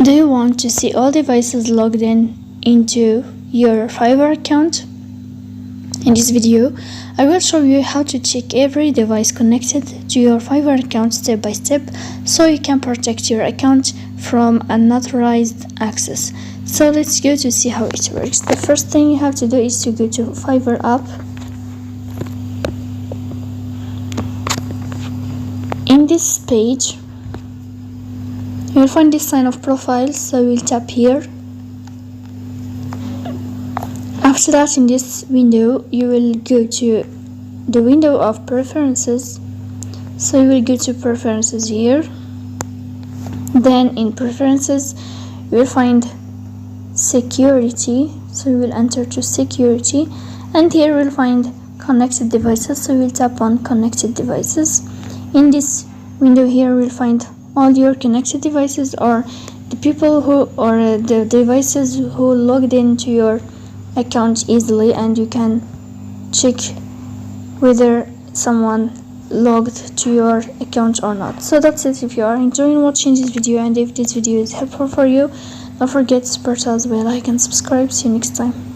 Do you want to see all devices logged into your Fiverr account? In this video, I will show you how to check every device connected to your Fiverr account step by step so you can protect your account from unauthorized access. So let's go to see how it works. The first thing you have to do is to go to Fiverr app. In this page, you will find this sign of profile, so we'll tap here. After that, in this window, you will go to the window of preferences. So you will go to preferences here. Then in preferences, you will find security. So you will enter to security, and here you will find connected devices. So we'll tap on connected devices. In this window here, we'll find all your connected devices, or the people who, or the devices who logged into your account easily, and you can check whether someone logged to your account or not. So that's it. If you are enjoying watching this video, and if this video is helpful for you, don't forget to support us by like and subscribe. See you next time.